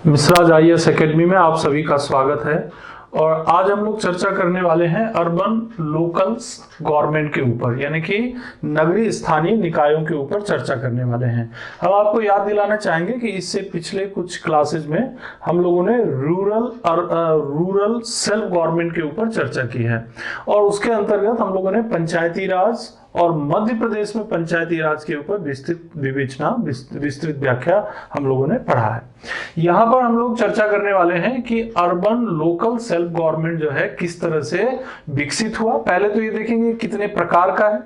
मिश्राज IAS academy में आप सभी का स्वागत है। और आज हम लोग चर्चा करने वाले हैं अर्बन लोकल्स गवर्नमेंट के ऊपर, यानी कि नगरीय स्थानीय निकायों के ऊपर चर्चा करने वाले हैं। हम आपको याद दिलाना चाहेंगे कि इससे पिछले कुछ क्लासेस में हम लोगों ने रूरल सेल्फ गवर्नमेंट के ऊपर चर्चा की है और उसके अंतर्गत हम लोगों ने पंचायती राज और मध्य प्रदेश में पंचायती राज के ऊपर विस्तृत व्याख्या हम लोगों ने पढ़ा है। यहाँ पर हम लोग चर्चा करने वाले हैं कि अर्बन लोकल सेल्फ गवर्नमेंट जो है किस तरह से विकसित हुआ। पहले तो ये देखेंगे कितने प्रकार का है,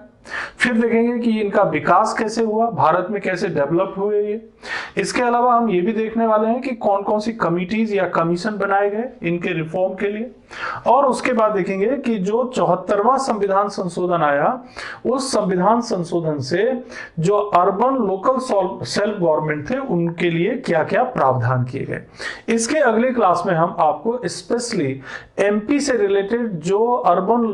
फिर देखेंगे कि इनका विकास कैसे हुआ, भारत में कैसे डेवलप हुए ये। इसके अलावा हम ये भी देखने वाले हैं कि कौन कौन सी कमिटीज या कमीशन बनाए गए इनके रिफॉर्म के लिए। और उसके बाद देखेंगे कि जो 74वां संविधान संशोधन आया, उस संविधान संशोधन से जो अर्बन लोकल सेल्फ गवर्नमेंट थे उनके लिए क्या क्या प्रावधान किए गए। इसके अगले क्लास में हम आपको स्पेशली एमपी से रिलेटेड जो अर्बन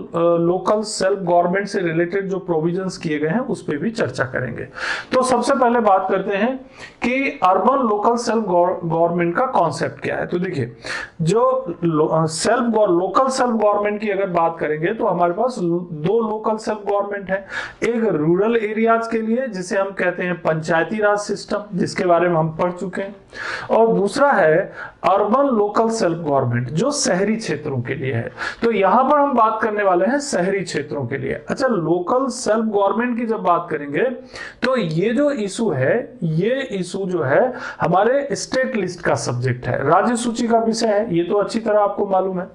लोकल सेल्फ गवर्नमेंट से रिलेटेड जो प्रोविजंस किए गए हैं उस पर भी चर्चा करेंगे। तो सबसे पहले बात करते हैं कि अर्बन लोकल सेल्फ गवर्नमेंट का कॉन्सेप्ट क्या है। तो देखिए, जो लोकल सेल्फ गवर्नमेंट की अगर बात करेंगे तो हमारे पास दो लोकल सेल्फ गवर्नमेंट है। एक रूरल एरियाज के लिए जिसे हम कहते हैं पंचायती राज सिस्टम, जिसके बारे में हम पढ़ चुके हैं, और दूसरा है अर्बन लोकल सेल्फ गवर्नमेंट जो शहरी क्षेत्रों के लिए है। तो यहां पर हम बात करने वाले हैं शहरी क्षेत्रों के लिए। अच्छा, लोकल सेल्फ गवर्नमेंट की जब बात करेंगे तो ये जो इशू है, ये इशू जो है हमारे स्टेट लिस्ट का सब्जेक्ट है, राज्य सूची का विषय है, ये तो अच्छी तरह आपको मालूम है।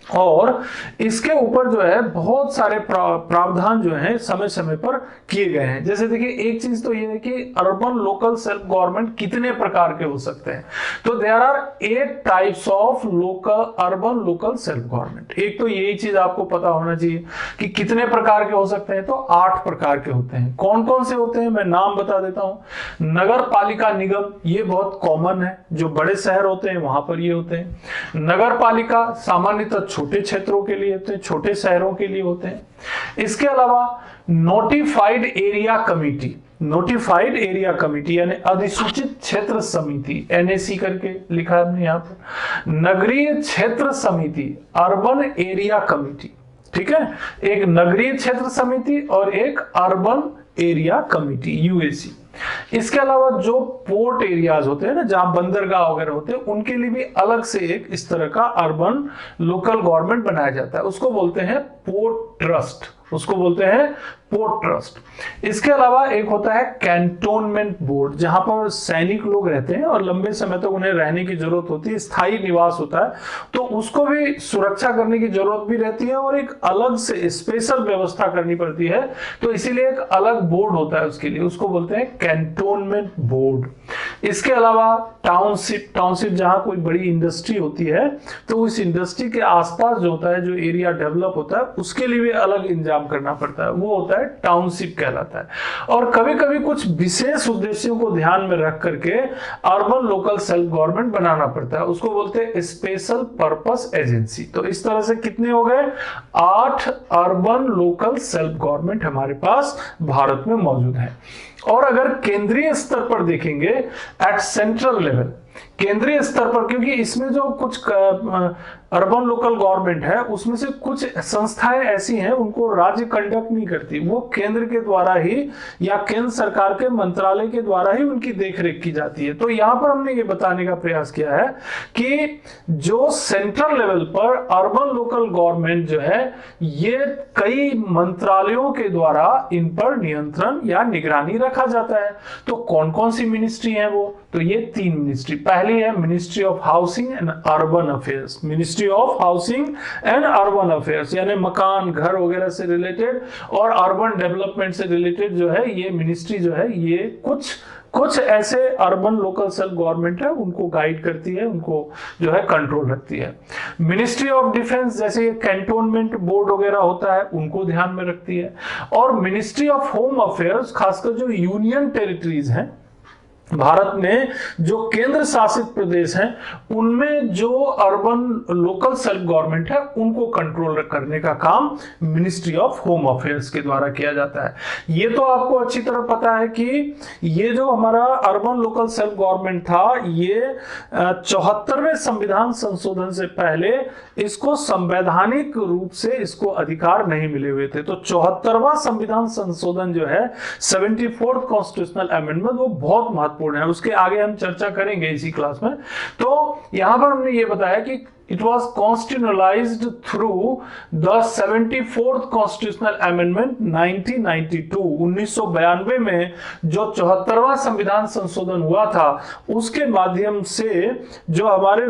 और इसके ऊपर जो है बहुत सारे प्रावधान जो है समय समय पर किए गए हैं। जैसे देखिए, एक चीज तो ये है कि अर्बन लोकल सेल्फ गवर्नमेंट कितने प्रकार के हो सकते हैं। तो there are 8 types of urban local self government. एक तो यही चीज आपको पता होना चाहिए कि कितने प्रकार के हो सकते हैं। तो 8 प्रकार के होते हैं। कौन कौन से होते हैं मैं नाम बता देता हूं। नगर पालिका निगम, ये बहुत कॉमन है, जो बड़े शहर होते हैं वहां पर ये होते हैं। नगर पालिका सामान्यतः छोटे क्षेत्रों के लिए होते हैं, छोटे शहरों के लिए होते हैं। इसके अलावा notified area committee, notified area committee यानी अधिसूचित क्षेत्र समिति, एनएसी करके लिखा है हमने यहाँ पर। नगरीय क्षेत्र समिति, अर्बन एरिया कमिटी, ठीक है। एक नगरीय क्षेत्र समिति और एक अर्बन एरिया कमिटी, यूएसी। इसके अलावा जो पोर्ट एरियाज होते हैं ना, जहां बंदरगाह वगैरह होते हैं, उनके लिए भी अलग से एक इस तरह का अर्बन लोकल गवर्नमेंट बनाया जाता है। उसको बोलते हैं पोर्ट ट्रस्ट, उसको बोलते हैं पोर्ट ट्रस्ट। इसके अलावा एक होता है कैंटोनमेंट बोर्ड, जहां पर सैनिक लोग रहते हैं और लंबे समय तक उन्हें रहने की जरूरत होती है, स्थायी निवास होता है, तो उसको भी सुरक्षा करने की जरूरत भी रहती है और एक अलग से स्पेशल व्यवस्था करनी पड़ती है। तो इसीलिए एक अलग बोर्ड होता है उसके लिए, उसको बोलते हैं कैंटोनमेंट बोर्ड। इसके अलावा टाउनशिप, टाउनशिप जहां कोई बड़ी इंडस्ट्री होती है तो उस इंडस्ट्री के आसपास जो होता है, जो एरिया डेवलप होता है, उसके लिए भी अलग इंतजाम करना पड़ता है, वो होता है टाउनशिप कहलाता है। और कभी कभी कुछ विशेष उद्देश्यों को ध्यान में रख करके अर्बन लोकल सेल्फ गवर्नमेंट बनाना पड़ता है, उसको बोलते हैं स्पेशल पर्पस एजेंसी। तो इस तरह से कितने हो गए? 8 अर्बन लोकल सेल्फ गवर्नमेंट हमारे पास भारत में मौजूद है। और अगर केंद्रीय स्तर पर देखेंगे, एट सेंट्रल लेवल, केंद्रीय स्तर पर, क्योंकि इसमें जो कुछ अर्बन लोकल गवर्नमेंट है उसमें से कुछ संस्थाएं ऐसी हैं उनको राज्य कंडक्ट नहीं करती, वो केंद्र के द्वारा ही या केंद्र सरकार के मंत्रालय के द्वारा ही उनकी देखरेख की जाती है। तो यहां पर हमने ये बताने का प्रयास किया है कि जो सेंट्रल लेवल पर अर्बन लोकल गवर्नमेंट जो है, ये कई मंत्रालयों के द्वारा इन पर नियंत्रण या निगरानी रखा जाता है। तो कौन कौन सी मिनिस्ट्री है वो? तो ये 3 मिनिस्ट्री। पहली है ministry of housing and urban affairs, ministry of housing and urban affairs यानी मकान, घर वगैरह से रिलेटेड और अर्बन डेवलपमेंट से रिलेटेड जो है ये मिनिस्ट्री जो है, ये कुछ ऐसे अर्बन लोकल सेल्फ गवर्नमेंट है उनको गाइड करती है, उनको जो है कंट्रोल रखती है। मिनिस्ट्री ऑफ डिफेंस, जैसे ये कैंटोनमेंट बोर्ड वगैरह होता है, उनको ध्यान में रखती है। और मिनिस्ट्री ऑफ होम अफेयर्स, खासकर जो यूनियन टेरिटरीज हैं भारत में जो केंद्र शासित प्रदेश हैं उनमें जो अर्बन लोकल सेल्फ गवर्नमेंट है उनको कंट्रोल करने का काम मिनिस्ट्री ऑफ होम अफेयर्स के द्वारा किया जाता है। ये तो आपको अच्छी तरह पता है कि ये जो हमारा अर्बन लोकल सेल्फ गवर्नमेंट था ये 74वें संविधान संशोधन से पहले इसको संवैधानिक रूप से इसको अधिकार नहीं मिले हुए थे। तो 74वां संविधान संशोधन जो है 74th कॉन्स्टिट्यूशनल अमेंडमेंट वो बहुत महत्वपूर्ण है, उसके आगे हम चर्चा करेंगे इसी क्लास में। तो यहां पर हमने ये बताया कि it was constitutionalized through the 74th Constitutional Amendment 1992 1992 में जो 74वां संविधान संशोधन हुआ था उसके माध्यम से जो हमारे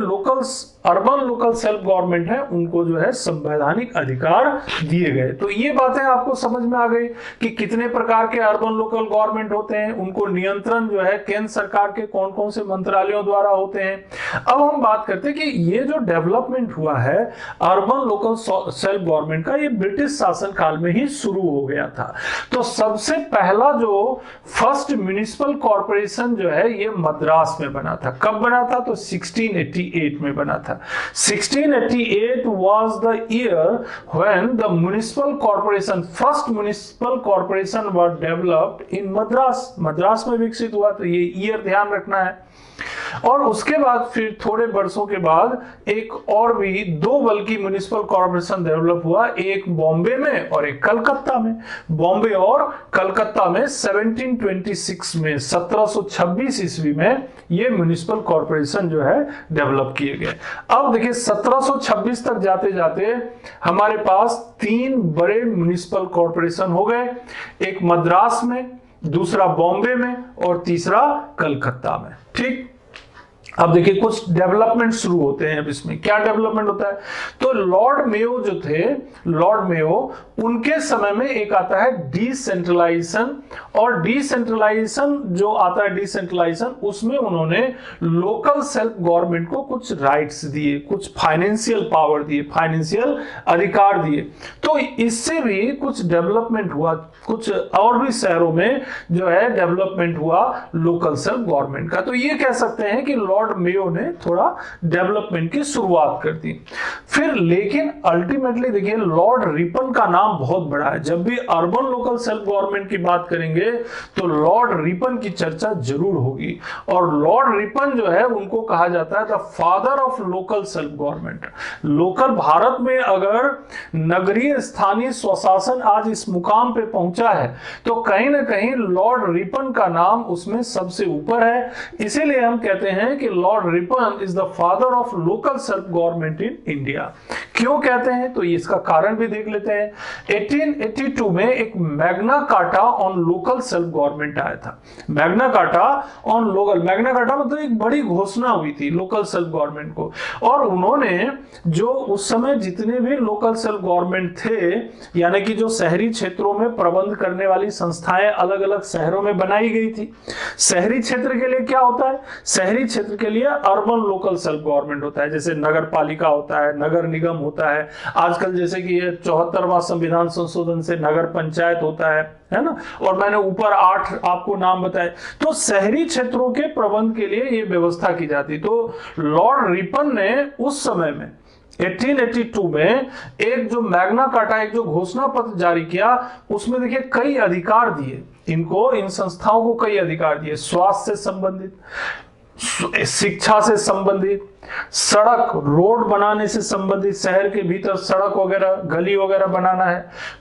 अर्बन लोकल सेल्फ गवर्नमेंट है उनको जो है संवैधानिक अधिकार दिए गए। तो ये बातें आपको समझ में आ गई कि कितने प्रकार के अर्बन लोकल गवर्नमेंट होते हैं, उनको नियंत्रण जो है केंद्र सरकार के कौन कौन से मंत्रालयों द्वारा होते हैं। अब हम बात करते हैं कि ये जो डेवलपमेंट हुआ है अर्बन लोकल सेल्फ गवर्नमेंट का, ये ब्रिटिश शासन काल में ही शुरू हो गया था। तो सबसे पहला जो फर्स्ट म्युनिसिपल कॉर्पोरेशन जो है ये मद्रास में बना था। कब बना था? तो 1688 में बना था। 1688 was the year when the first municipal corporation was developed in Madras। Madras में विकसित हुआ, तो ये ईयर ध्यान रखना है। और उसके बाद फिर थोड़े वर्षों के बाद एक और भी दो बल्कि म्युनिसिपल कॉर्पोरेशन डेवलप हुआ, एक बॉम्बे में और एक कलकत्ता में। बॉम्बे और कलकत्ता में 1726 में 1726 ईस्वी में ये म्युनिसिपल कॉर्पोरेशन जो है डेवलप किए गए। अब देखिए 1726 तक जाते जाते हमारे पास तीन बड़े म्युनिसिपल कॉर्पोरेशन हो गए, एक मद्रास में, दूसरा बॉम्बे में और तीसरा कलकत्ता में। ठीक, अब देखिए कुछ डेवलपमेंट शुरू होते हैं। अब इसमें क्या डेवलपमेंट होता है? तो लॉर्ड मेयो जो थे, लॉर्ड मेयो, उनके समय में एक आता है डिसेंट्रलाइजेशन, और डिसेंट्रलाइजेशन जो आता है डिसेंट्रलाइजेशन उसमें उन्होंने लोकल सेल्फ गवर्नमेंट को कुछ राइट्स दिए, कुछ फाइनेंशियल पावर दिए, फाइनेंशियल अधिकार दिए। तो इससे भी कुछ डेवलपमेंट हुआ, कुछ और भी शहरों में जो है डेवलपमेंट हुआ लोकल सेल्फ गवर्नमेंट का। तो ये कह सकते हैं कि लॉर्ड मेयो ने थोड़ा डेवलपमेंट की शुरुआत कर दी। फिर लेकिन अल्टीमेटली देखिए लॉर्ड रिपन का नाम बहुत बड़ा है। जब भी अर्बन लोकल सेल्फ गवर्नमेंट की बात करेंगे तो लॉर्ड रिपन की चर्चा जरूर होगी। और लॉर्ड रिपन जो है उनको कहा जाता है the father of local self government. Local Bharat में अगर नगरीय स्थानीय स्वशासन आज इस मुकाम पे पहुंचा है तो कहीं ना कहीं लॉर्ड रिपन का नाम उसमें सबसे ऊपर है। इसीलिए हम कहते हैं कि Lord Ripon is the father of local self government in India. क्यों कहते हैं? तो इसका कारण भी देख लेते हैं। 1882 में एक Magna carta on local self government आया था। Magna carta on local, Magna carta मतलब एक बड़ी घोषणा हुई थी लोकल सेल्फ गवर्नमेंट को। और उन्होंने जो उस समय जितने भी लोकल सेल्फ गवर्नमेंट थे, यानी कि जो शहरी क्षेत्रों में प्रबंध करने वाली संस्थाएं अलग अलग शहरों में बनाई गई थी। शहरी क्षेत्र के लिए क्या होता है? शहरी क्षेत्र के लिए अर्बन लोकल सेल्फ गवर्नमेंट होता है, जैसे नगर पालिका होता है, नगर निगम होता है। आजकल जैसे कि ये 74वां संविधान संशोधन से नगर पंचायत होता है ना। और मैंने ऊपर 8 आपको नाम बताए। तो शहरी क्षेत्रों के प्रबंध के लिए ये व्यवस्था की जाती। तो लॉर्ड रिपन ने उस समय में 1882 में एक जो मैग्ना कार्टा, एक जो घोषणा पत्र जारी किया, उसमें देखिए कई अधिकार दिए इनको, इन संस्थाओं को कई अधिकार दिए। स्वास्थ्य से संबंधित, शिक्षा से संबंधित, सड़क रोड बनाने से संबंधित, शहर के भीतर सड़क वगैरह गली वगैरह बनाना है,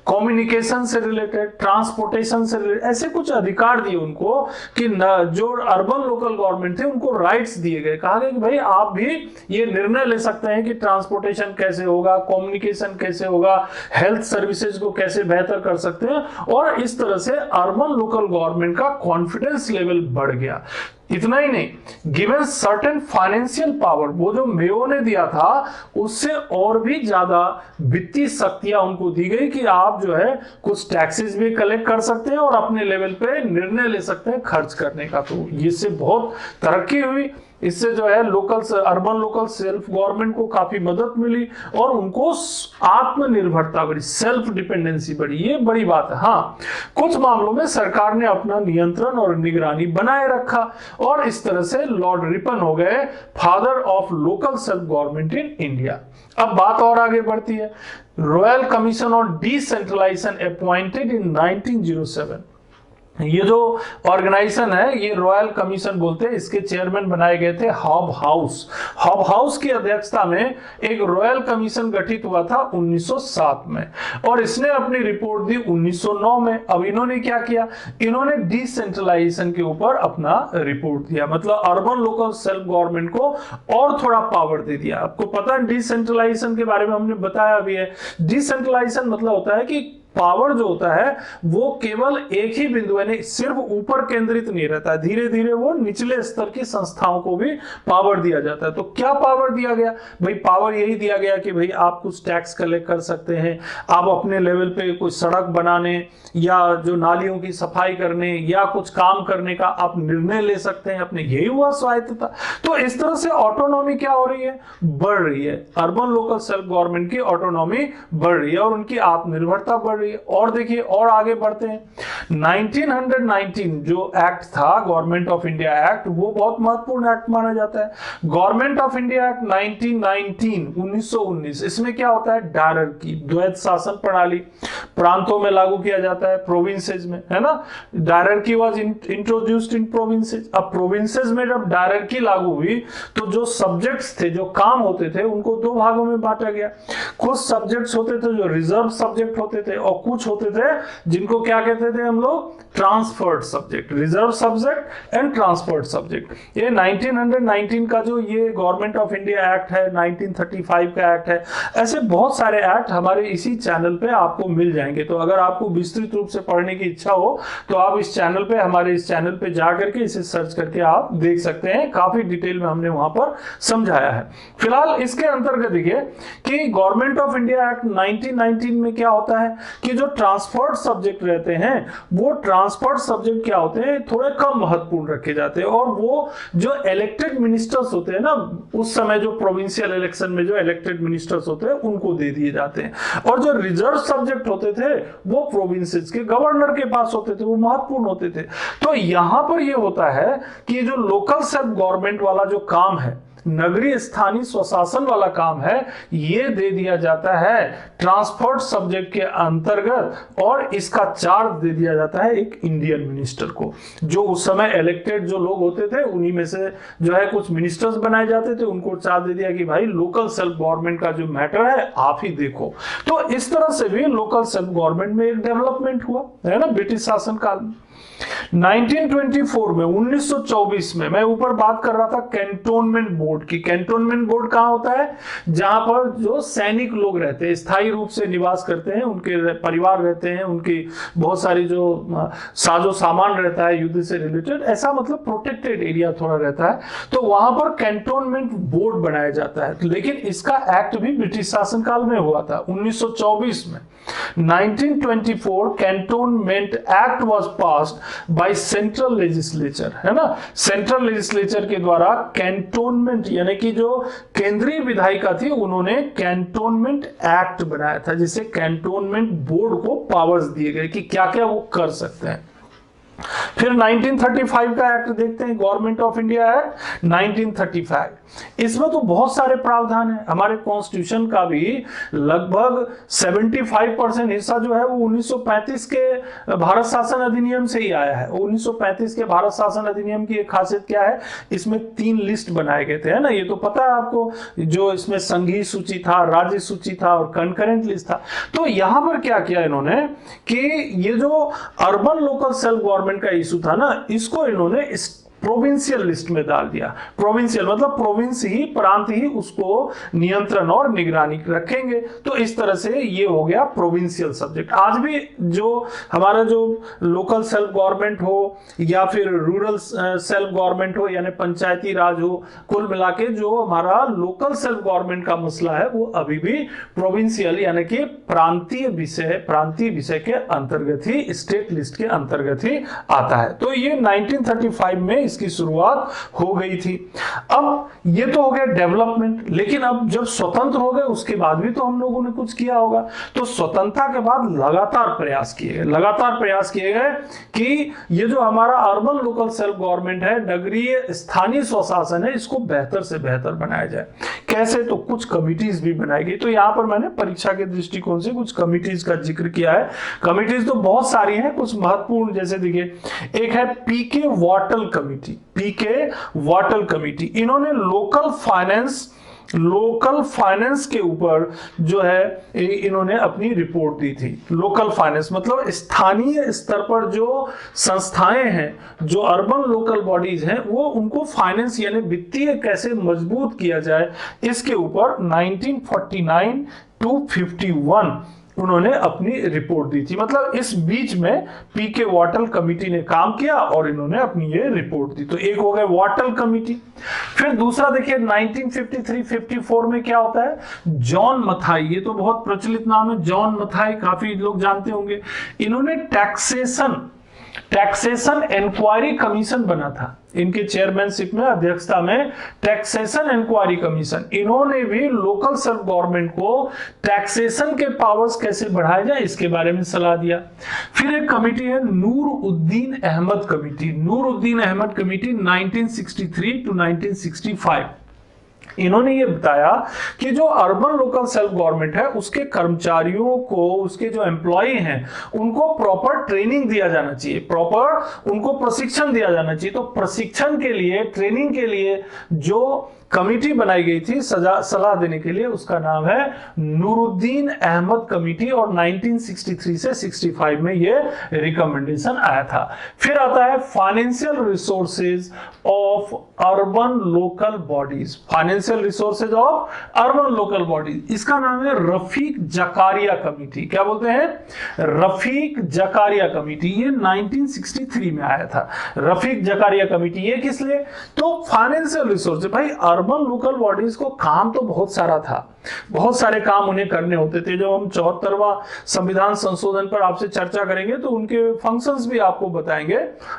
कम्युनिकेशन से रिलेटेड, ट्रांसपोर्टेशन से रिलेटेड, ऐसे कुछ अधिकार दिए उनको कि जो अर्बन लोकल गवर्नमेंट थे उनको राइट्स दिए गए। कहा गया कि भाई आप भी ये निर्णय ले सकते हैं कि ट्रांसपोर्टेशन कैसे होगा, कम्युनिकेशन कैसे होगा, हेल्थ सर्विसेज को कैसे बेहतर कर सकते हैं। और इस तरह से अर्बन लोकल गवर्नमेंट का कॉन्फिडेंस लेवल बढ़ गया। इतना ही नहीं, गिवन सर्टेन फाइनेंशियल पावर, वो जो मेयो ने दिया था उससे और भी ज्यादा वित्तीय शक्तियां उनको दी गई कि आप जो है कुछ टैक्सेस भी कलेक्ट कर सकते हैं और अपने लेवल पे निर्णय ले सकते हैं खर्च करने का। तो इससे बहुत तरक्की हुई। इससे जो है अर्बन लोकल सेल्फ गवर्नमेंट को काफी मदद मिली और उनको आत्मनिर्भरता बढ़ी, सेल्फ डिपेंडेंसी बढ़ी। ये बड़ी बात है। हाँ, कुछ मामलों में सरकार ने अपना नियंत्रण और निगरानी बनाए रखा और इस तरह से लॉर्ड रिपन हो गए father of local self government in India. अब बात और आगे बढ़ती है। Royal commission on decentralisation appointed in 1907। ये जो ऑर्गेनाइजेशन है ये रॉयल कमीशन बोलते हैं, इसके चेयरमैन बनाए गए थे हॉब हाउस। हॉब हाउस की अध्यक्षता में एक रॉयल कमीशन गठित हुआ था 1907 में और इसने अपनी रिपोर्ट दी 1909 में। अब इन्होंने क्या किया, इन्होंने डिसेंट्रलाइजेशन के ऊपर अपना रिपोर्ट दिया, मतलब अर्बन लोकल सेल्फ गवर्नमेंट को और थोड़ा पावर दे दिया। आपको पता है डिसेंट्रलाइजेशन के बारे में हमने बताया भी है। डिसेंट्रलाइजेशन मतलब होता है कि पावर जो होता है वो केवल एक ही बिंदु यानी सिर्फ ऊपर केंद्रित नहीं रहता है, धीरे धीरे वो निचले स्तर की संस्थाओं को भी पावर दिया जाता है। तो क्या पावर दिया गया भाई, पावर यही दिया गया कि भाई आप कुछ टैक्स कलेक्ट कर सकते हैं, आप अपने लेवल पे कुछ सड़क बनाने या जो नालियों की सफाई करने या कुछ काम करने का आप निर्णय ले सकते हैं अपने, यही हुआ स्वायत्तता। तो इस तरह से ऑटोनॉमी क्या हो रही है, बढ़ रही है। अर्बन लोकल सेल्फ गवर्नमेंट की ऑटोनॉमी बढ़ रही है और उनकी आत्मनिर्भरता बढ़ रही है। और देखिए और आगे बढ़ते हैं। 1919 जो एक्ट था गवर्नमेंट ऑफ इंडिया एक्ट, वो बहुत महत्वपूर्ण एक्ट माना जाता है। गवर्नमेंट ऑफ इंडिया एक्ट 1919, इसमें क्या होता है, डायरकी, द्वैत शासन प्रणाली प्रांतों में लागू किया जाता है, प्रोविंसेस में, है ना। Dyarchy was introduced in provinces. अब प्रोविंसेस में जब डायरकी लागू हुई तो जो सब्जेक्ट्स थे, जो काम होते थे, उनको दो भागों में बांटा गया। कुछ सब्जेक्ट्स होते थे जो रिजर्व सब्जेक्ट होते थे और कुछ होते थे जिनको क्या कहते थे हम लोग, transferred subject, reserve subject and transferred subject. ये 1919 का जो ये गवर्नमेंट ऑफ इंडिया एक्ट है, 1935 का एक्ट है, ऐसे बहुत सारे एक्ट हमारे इसी चैनल पे आपको मिल जाएंगे। तो अगर आपको विस्तृत रूप से पढ़ने की इच्छा हो तो आप इस चैनल पे, हमारे इस चैनल पे जा करके इसे सर्च करके आप देख सकते हैं, काफी डिटेल में हमने वहां पर समझाया है। फिलहाल इसके अंतर्गत देखिए कि गवर्नमेंट ऑफ इंडिया एक्ट 1919 में क्या होता है कि जो ट्रांसफर्ड सब्जेक्ट रहते हैं वो ट्रांसफर्ड सब्जेक्ट क्या होते हैं, थोड़े कम महत्वपूर्ण रखे जाते हैं और वो जो इलेक्टेड मिनिस्टर्स होते हैं ना, उस समय जो प्रोविंशियल इलेक्शन में जो इलेक्टेड मिनिस्टर्स होते हैं उनको दे दिए जाते हैं। और जो रिजर्व सब्जेक्ट होते थे वो प्रोविंसेस के गवर्नर के पास होते थे, वो महत्वपूर्ण होते थे। तो यहां पर ये होता है कि जो लोकल सेल्फ गवर्नमेंट वाला जो काम है, नगरीय स्थानीय स्वशासन वाला काम है, ये दे दिया जाता है ट्रांसफर्ड सब्जेक्ट के अंतर्गत और इसका चार्ज दे दिया जाता है एक इंडियन मिनिस्टर को। जो उस समय इलेक्टेड जो लोग होते थे उन्हीं में से जो है कुछ मिनिस्टर्स बनाए जाते थे, उनको चार्ज दे दिया कि भाई लोकल सेल्फ गवर्नमेंट का जो मैटर है आप ही देखो। तो इस तरह से भी लोकल सेल्फ गवर्नमेंट में एक डेवलपमेंट हुआ है ना ब्रिटिश शासन काल में। 1924 में 1924 में मैं ऊपर बात कर रहा था कैंटोनमेंट बोर्ड की। कैंटोनमेंट बोर्ड कहां होता है, जहां पर जो सैनिक लोग रहते हैं, स्थायी रूप से निवास करते हैं, उनके परिवार रहते हैं, उनकी बहुत सारी जो साजो सामान रहता है युद्ध से रिलेटेड, ऐसा मतलब प्रोटेक्टेड एरिया थोड़ा रहता है, तो वहां पर कैंटोनमेंट बोर्ड बनाया जाता है। लेकिन इसका एक्ट भी ब्रिटिश शासनकाल में हुआ था 1924 में। 1924 cantonment act was passed by central legislature, है ना। सेंट्रल लेजिस्लेचर के द्वारा कैंटोनमेंट यानी कि जो केंद्रीय विधायिका थी उन्होंने कैंटोनमेंट एक्ट बनाया था, जिससे कैंटोनमेंट बोर्ड को पावर्स दिए गए कि क्या क्या वो कर सकते हैं। फिर 1935 का एक्ट देखते हैं, गवर्नमेंट ऑफ इंडिया एक्ट 1935। इसमें तो बहुत सारे प्रावधान है। हमारे कॉन्स्टिट्यूशन का भी लगभग 75% हिस्सा जो है वो 1935 के भारत शासन अधिनियम से ही आया है। 1935 के भारत शासन अधिनियम की एक खासियत क्या है, इसमें 3 लिस्ट बनाए गए थे, है ना। ये तो पता है आपको, जो इसमें संघीय सूची था, राज्य सूची था और कंकरेंट लिस्ट था। तो यहां पर क्या किया इन्होंने कि ये जो अर्बन लोकल सेल्फ गवर्नमेंट का इशू था ना, इसको इन्होंने प्रोविंशियल लिस्ट में डाल दिया। प्रोविंशियल मतलब प्रोविंस ही, प्रांत ही उसको नियंत्रण और निगरानी रखेंगे। तो इस तरह से ये हो गया प्रोविंशियल सब्जेक्ट। आज भी जो हमारा जो लोकल सेल्फ गवर्नमेंट हो या फिर रूरल सेल्फ गवर्नमेंट हो यानी पंचायती राज हो, कुल मिला के जो हमारा लोकल सेल्फ गवर्नमेंट का मसला है वो अभी भी प्रोविंशियल यानी कि प्रांतीय विषय के अंतर्गत ही, स्टेट लिस्ट के अंतर्गत ही आता है। तो ये 1935 में इसकी शुरुआत हो गई थी। अब ये तो हो गया डेवलपमेंट, लेकिन अब जब स्वतंत्र हो गए उसके बाद भी तो हम लोगों ने कुछ किया होगा। तो स्वतंत्रता के बाद लगातार प्रयास किए गए कि ये जो हमारा अर्बन लोकल सेल्फ गवर्नमेंट है, नगरीय स्थानीय स्वशासन है, इसको बेहतर से बेहतर बनाया जाए। कैसे? तो कुछ कमिटीज भी बनाई गई। तो यहाँ पर मैंने परीक्षा के दृष्टिकोण से कुछ कमिटीज का जिक्र किया है। कमिटीज तो बहुत सारी हैं, कुछ महत्वपूर्ण जैसे देखिए, एक है पीके वाटल कमिटी। इन्होंने लोकल फाइनेंस के ऊपर जो है इन्होंने अपनी रिपोर्ट दी थी। लोकल फाइनेंस मतलब स्थानीय स्तर पर जो संस्थाएं हैं, जो अर्बन लोकल बॉडीज हैं, वो उनको फाइनेंस यानी वित्तीय कैसे मजबूत किया जाए, इसके ऊपर 1949 to 51 उन्होंने अपनी रिपोर्ट दी थी। मतलब इस बीच में पीके वाटल कमिटी ने काम किया और इन्होंने अपनी ये रिपोर्ट दी। तो एक हो गया वाटल कमिटी। फिर दूसरा देखिए 1953-54 में क्या होता है, जॉन मथाई, ये तो बहुत प्रचलित नाम है, जॉन मथाई, काफी लोग जानते होंगे। इन्होंने टैक्सेशन इंक्वायरी कमीशन बना था। इनके चेयरमैनशिप में, अध्यक्षता में टैक्सेशन इंक्वायरी कमीशन। इन्होंने भी लोकल सेल्फ गवर्नमेंट को टैक्सेशन के पावर्स कैसे बढ़ाए जाए इसके बारे में सलाह दिया। फिर एक कमिटी है नूरउद्दीन अहमद कमिटी 1963 to 1965। इन्होंने ये बताया कि जो अर्बन लोकल सेल्फ गवर्नमेंट है उसके कर्मचारियों को, उसके जो एम्प्लॉय हैं, उनको प्रॉपर ट्रेनिंग दिया जाना चाहिए, प्रॉपर उनको प्रशिक्षण दिया जाना चाहिए। तो प्रशिक्षण के लिए, ट्रेनिंग के लिए जो कमिटी बनाई गई थी सलाह देने के लिए, उसका नाम है नूरुद्दीन अहमद कमिटी, और 1963 से 65 में ये रिकमेंडेशन आया था। फिर आता है financial resources of urban local bodies, इसका नाम है रफीक जकारिया कमिटी। क्या बोलते हैं? रफीक जकारिया कमिटी। ये 1963 में आया था, रफीक जकारिया कमिटी। ये किस लिए? तो फाइनेंशियल रिसोर्स, भाई अर्बन लोकल बॉडीज को काम तो बहुत सारा था, बहुत सारे काम उन्हें करने होते थे। जब हम 74वां संविधान संशोधन पर आपसे चर्चा करेंगे तो उनके फंक्शंस भी आपको बताएंगे,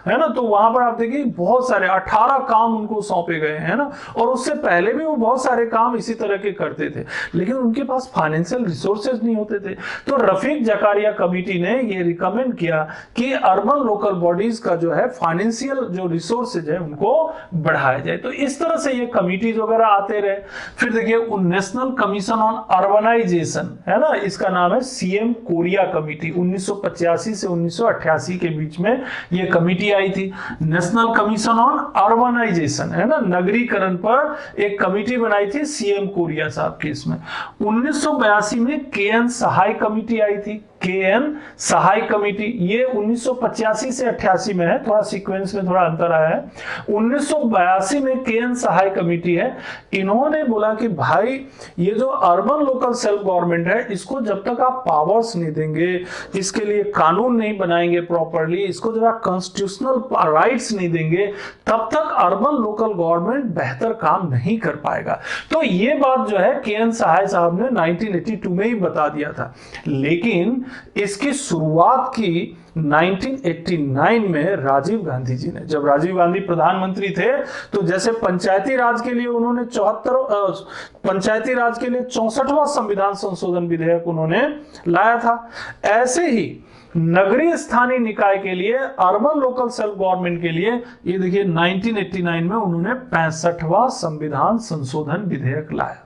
है ना। तो वहां पर आप देखिए बहुत सारे 18 काम उनको सौंपे गए हैं ना, और उससे पहले भी वो बहुत सारे काम इसी तरह के करते थे, लेकिन उनके पास फाइनेंशियल रिसोर्सेज नहीं होते थे। तो रफीक जकारिया कमिटी ने ये रिकमेंड किया कि अर्बन लोकल बॉडीज का जो है फाइनेंशियल जो रिसोर्सेज है उनको बढ़ाया जाए। तो इस तरह से ये कमिटीज वगैरह आते रहे। फिर देखिए नेशनल कमीशन ऑन अर्बनाइजेशन, है ना, इसका नाम है सीएम कोरिया कमिटी। 1985 से 1988 के बीच में ये कमिटी आई थी। नेशनल कमीशन ऑन अर्बनाइजेशन, है ना, नगरीकरण पर एक कमिटी बनाई थी सीएम कोरिया साहब की। इसमें 1982 में केएन सहाय कमिटी आई थी, केएन सहाय कमिटी। ये 1985 से 88 में है, थोड़ा सीक्वेंस में थोड़ा अंतर आया है। 1982 में केएन सहाय कमिटी है। इन्होंने बोला कि भाई ये जो अर्बन लोकल सेल्फ गवर्नमेंट है, इसको जब तक आप पावर्स नहीं देंगे, इसके लिए कानून नहीं बनाएंगे प्रॉपरली, इसको जब आप कॉन्स्टिट्यूशनल राइट्स नहीं देंगे, तब तक अर्बन लोकल गवर्नमेंट बेहतर काम नहीं कर पाएगा। तो ये बात जो है केएन सहाय साहब ने 1982 में ही बता दिया था, लेकिन इसकी शुरुआत की 1989 में राजीव गांधी जी ने। जब राजीव गांधी प्रधानमंत्री थे तो जैसे पंचायती राज के लिए उन्होंने 64वां संविधान संशोधन विधेयक उन्होंने लाया था, ऐसे ही नगरीय स्थानीय निकाय के लिए, अर्बन लोकल सेल्फ गवर्नमेंट के लिए, ये देखिए 1989 में उन्होंने 65वां संविधान संशोधन विधेयक लाया।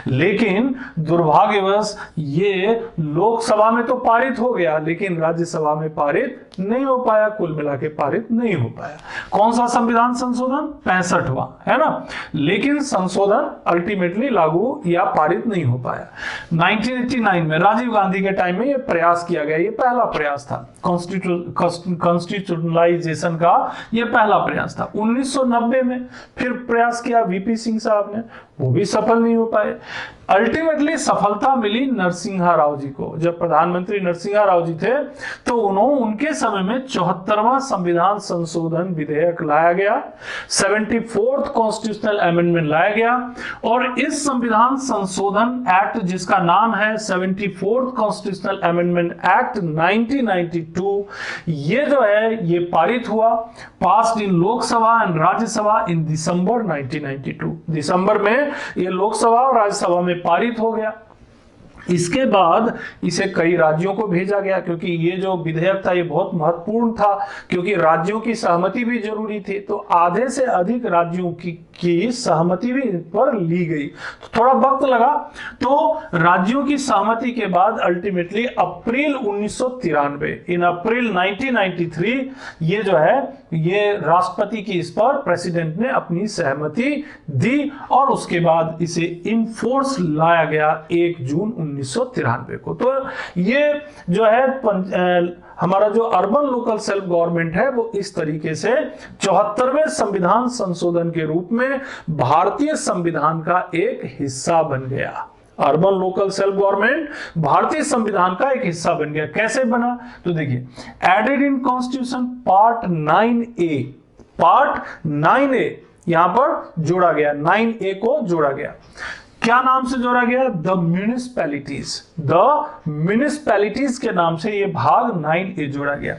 लेकिन दुर्भाग्यवश ये लोकसभा में तो पारित हो गया, लेकिन राज्यसभा में पारित नहीं हो पाया, कुल मिला के पारित नहीं हो पाया। कौन सा संविधान संशोधन? 65वां, है ना। लेकिन संशोधन अल्टीमेटली लागू या पारित नहीं हो पाया। 1989 में राजीव गांधी के टाइम में ये प्रयास किया गया, ये पहला प्रयास था कॉन्स्टिट्यूशनलाइजेशन का, ये पहला प्रयास था। 1990 में फिर प्रयास किया वीपी सिंह साहब ने, वो भी सफल नहीं हो पाए। अल्टीमेटली सफलता मिली नरसिम्हा राव जी को। जब प्रधानमंत्री नरसिम्हा राव जी थे तो उनके समय में 74वां संविधान संशोधन विधेयक लाया गया, 74th कॉन्स्टिट्यूशनल अमेंडमेंट लाया गया। और इस संविधान संशोधन एक्ट, जिसका नाम है 74th कॉन्स्टिट्यूशनल अमेंडमेंट एक्ट 1992, ये जो है ये पारित हुआ, passed in Lok Sabha and Rajya Sabha in दिसंबर 1992। दिसंबर में ये लोकसभा और राज्यसभा में पारित हो गया। इसके बाद इसे कई राज्यों को भेजा गया, क्योंकि ये जो विधेयक था ये बहुत महत्वपूर्ण था, क्योंकि राज्यों की सहमति भी जरूरी थी। तो आधे से अधिक राज्यों की सहमति भी इन पर ली गई, तो थोड़ा वक्त लगा। तो राज्यों की सहमति के बाद अल्टीमेटली अप्रैल 1993, इन अप्रैल 1993 ये जो है ये राष्ट्रपति की इस पर प्रेसिडेंट ने अपनी सहमति दी, और उसके बाद इसे इन फोर्स लाया गया 1 जून 1993 को। तो ये जो है हमारा जो अर्बन लोकल सेल्फ गवर्नमेंट है वो इस तरीके से 74वें संविधान संशोधन के रूप में भारतीय संविधान का एक हिस्सा बन गया। अर्बन लोकल सेल्फ गवर्नमेंट भारतीय संविधान का एक हिस्सा बन गया। कैसे बना? तो देखिए, added in constitution part 9A, part 9A यहां पर जोड़ा गया, 9A को जोड़ा गया। क्या नाम से जोड़ा गया? द म्यूनिसिपैलिटीज, द म्यूनिसिपैलिटीज के नाम से ये भाग 9A जोड़ा गया।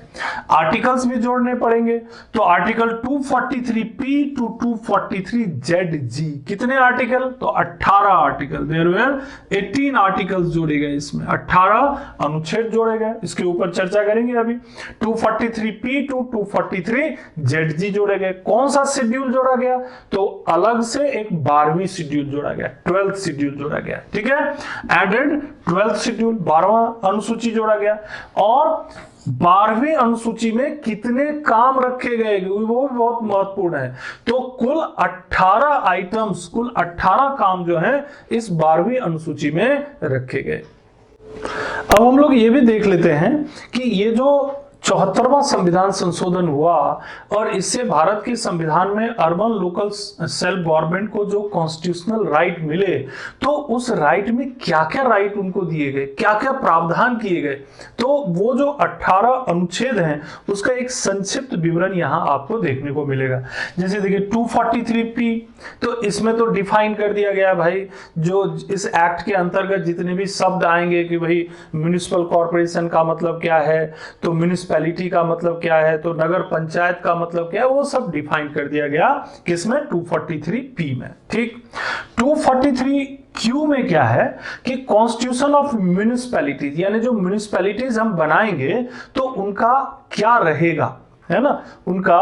आर्टिकल्स भी जोड़ने पड़ेंगे, तो आर्टिकल 243P टू 243ZG, कितने आर्टिकल? तो 18 आर्टिकल, देयर वर 18 आर्टिकल्स जोड़े गए, इसमें 18 अनुच्छेद जोड़े गए। इसके ऊपर चर्चा करेंगे अभी। 243P टू 243ZG जोड़े गए। कौन सा शेड्यूल जोड़ा गया? तो अलग से एक 12वीं शेड्यूल जोड़ा गया, 12th शेड्यूल जोड़ा गया। ठीक है, एडेड 12th शेड्यूल, 12वां अनुसूची जोड़ा गया। और 12वीं अनुसूची में कितने काम रखे गए वो भी बहुत महत्वपूर्ण है। तो कुल 18 आइटम्स, कुल 18 काम जो है इस 12वीं अनुसूची में रखे गए। अब हम लोग ये भी देख लेते हैं कि ये जो 74वां संविधान संशोधन हुआ और इससे भारत के संविधान में अर्बन लोकल सेल्फ गवर्नमेंट को जो कॉन्स्टिट्यूशनल राइट मिले, तो उस राइट में क्या क्या राइट उनको दिए गए, क्या क्या प्रावधान किए गए। तो वो जो 18 अनुच्छेद हैं उसका एक संक्षिप्त विवरण यहाँ आपको देखने को मिलेगा। जैसे देखिए 243P, तो इसमें तो डिफाइन कर दिया गया भाई, जो इस एक्ट के अंतर्गत जितने भी शब्द आएंगे कि भाई म्युनिसिपल कॉर्पोरेशन का मतलब क्या है, तो म्युनिसिपैलिटी का मतलब क्या है, तो नगर पंचायत का मतलब क्या है, वो सब डिफाइन कर दिया गया किसमें? 243P में। ठीक, 243Q में क्या है कि कॉन्स्टिट्यूशन ऑफ म्युनिसिपैलिटीज, यानी जो म्युनिसिपैलिटीज हम बनाएंगे तो उनका क्या रहेगा, है ना, उनका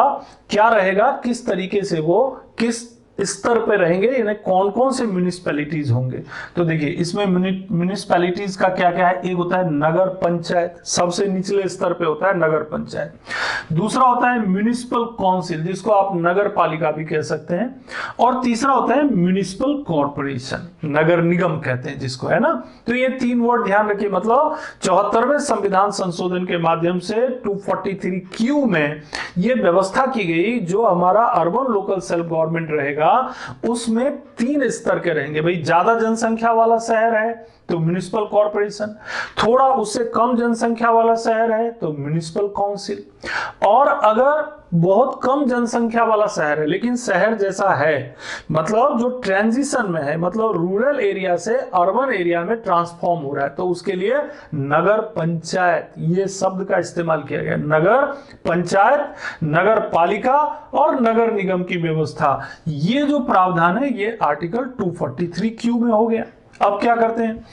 क्या रहेगा, किस तरीके से वो किस स्तर पे रहेंगे, यानी कौन कौन से म्युनिसिपैलिटीज होंगे। तो देखिए इसमें म्युनिसिपैलिटीज का क्या क्या है? एक होता है नगर पंचायत, सबसे निचले स्तर पे होता है नगर पंचायत। दूसरा होता है म्युनिसिपल काउंसिल, जिसको आप नगर पालिका भी कह सकते हैं। और तीसरा होता है म्युनिसिपल कॉर्पोरेशन, नगर निगम कहते हैं जिसको, है ना। तो ये 3 वर्ड ध्यान रखिए। मतलब 74वें संविधान संशोधन के माध्यम से 243Q में ये व्यवस्था की गई, जो हमारा अर्बन लोकल सेल्फ गवर्नमेंट रहेगा उसमें 3 स्तर के रहेंगे। भाई ज्यादा जनसंख्या वाला शहर है तो म्युनिसिपल कॉर्पोरेशन, थोड़ा उससे कम जनसंख्या वाला शहर है तो म्युनिसिपल काउंसिल, और अगर बहुत कम जनसंख्या वाला शहर है लेकिन शहर जैसा है, मतलब जो ट्रांजिशन में है, मतलब रूरल एरिया से अर्बन एरिया में ट्रांसफॉर्म हो रहा है, तो उसके लिए नगर पंचायत, ये शब्द का इस्तेमाल किया गया। नगर पंचायत, नगर पालिका और नगर निगम की व्यवस्था, ये जो प्रावधान है ये आर्टिकल 243Q में हो गया। अब क्या करते हैं?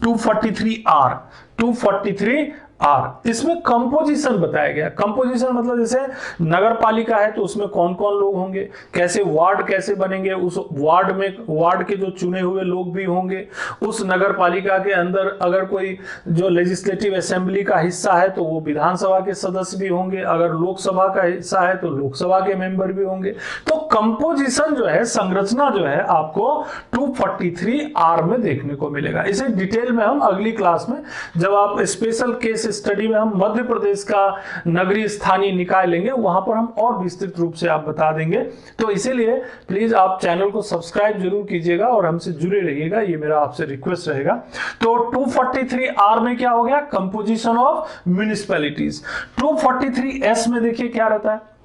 243R, 243R, इसमें कंपोजिशन बताया गया। कंपोजिशन मतलब जैसे नगर पालिका है तो उसमें कौन कौन लोग होंगे, कैसे वार्ड कैसे बनेंगे, उस वार्ड में वार्ड के जो चुने हुए लोग भी होंगे। उस नगर पालिका के अंदर अगर कोई जो लेजिस्लेटिव असेंबली का हिस्सा है तो वो विधानसभा के सदस्य भी होंगे, अगर लोकसभा का हिस्सा है तो लोकसभा के मेंबर भी होंगे। तो कंपोजिशन जो है, संरचना जो है, आपको 243R में देखने को मिलेगा। इसे डिटेल में हम अगली क्लास में, जब आप स्पेशल केस नेक्स्ट स्टडी में हम मध्य प्रदेश का नगरीय स्थानीय निकाय लेंगे, वहां पर हम और विस्तृत रूप से आप बता देंगे। तो इसीलिए प्लीज आप चैनल को सब्सक्राइब जरूर कीजिएगा और हमसे जुड़े रहिएगा, ये मेरा आपसे रिक्वेस्ट रहेगा। तो 243R में क्या हो गया, कंपोजिशन ऑफ म्युनिसिपैलिटीज। 243S में देखिए क्या रहता है,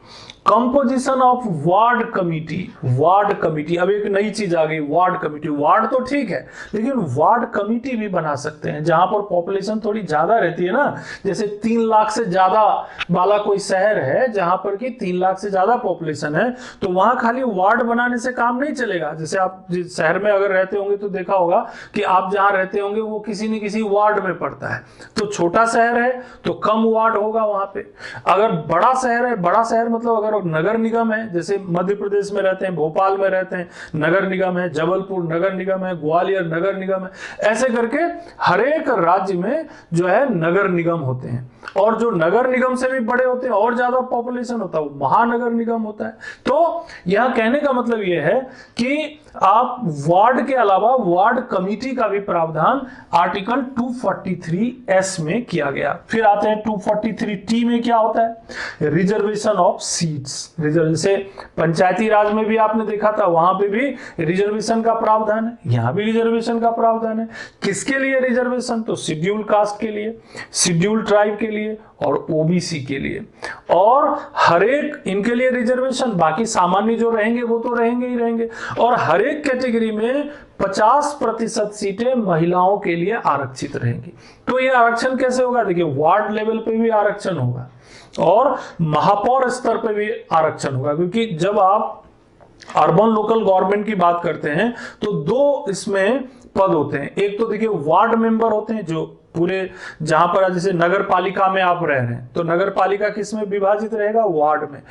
composition of ward committee. Ward committee, अब एक नई चीज आ गई, वार्ड कमिटी। वार्ड तो ठीक है, लेकिन वार्ड कमिटी भी बना सकते हैं जहां पर पॉपुलेशन थोड़ी ज्यादा रहती है ना, जैसे 3 लाख से ज्यादा वाला कोई शहर है जहां पर कि 3 लाख से ज्यादा पॉपुलेशन है, तो वहां खाली वार्ड बनाने से काम नहीं चलेगा। जैसे आप जिस शहर में अगर रहते होंगे तो देखा होगा कि आप जहां रहते होंगे वो किसी न किसी वार्ड में पड़ता है, तो छोटा शहर है तो कम वार्ड होगा वहां पे। अगर बड़ा शहर है, बड़ा शहर मतलब अगर नगर निगम है, जैसे मध्य प्रदेश में रहते हैं, भोपाल में रहते हैं, नगर निगम है, जबलपुर नगर निगम है, ग्वालियर नगर निगम है, ऐसे करके हर एक राज्य में जो है नगर निगम होते हैं। और जो नगर निगम से भी बड़े होते हैं और ज्यादा पॉपुलेशन होता है वो महानगर निगम होता है। तो यहां कहने का मतलब यह है कि आप वार्ड के अलावा वार्ड कमिटी का भी प्रावधान आर्टिकल 243S में किया गया। फिर आते हैं 243T में, क्या होता है, रिजर्वेशन ऑफ सीट्स। जैसे पंचायती राज में भी आपने देखा था, वहां पे भी रिजर्वेशन का प्रावधान है, यहां भी रिजर्वेशन का प्रावधान है। किसके लिए रिजर्वेशन, तो शेड्यूल कास्ट के लिए, शेड्यूल ट्राइब के लिए और ओबीसी के लिए। और हर एक इनके लिए रिजर्वेशन, बाकी सामान्य जो रहेंगे वो तो रहेंगे ही रहेंगे। और हर एक कैटेगरी में 50% सीटें महिलाओं के लिए आरक्षित रहेंगी। तो ये आरक्षण कैसे होगा, देखिए वार्ड लेवल पे भी आरक्षण होगा और महापौर स्तर पे भी आरक्षण होगा, क्योंकि जब आप अर्बन लोकल गवर्नमेंट की बात करते हैं तो 2 इसमें पद होते हैं। एक तो देखिए वार्ड मेंबर होते हैं, जो पूरे जहां पर जैसे नगर पालिका में आप रह रहे हैं तो नगर पालिका किस में विभाजित रहेगा, वार्ड में।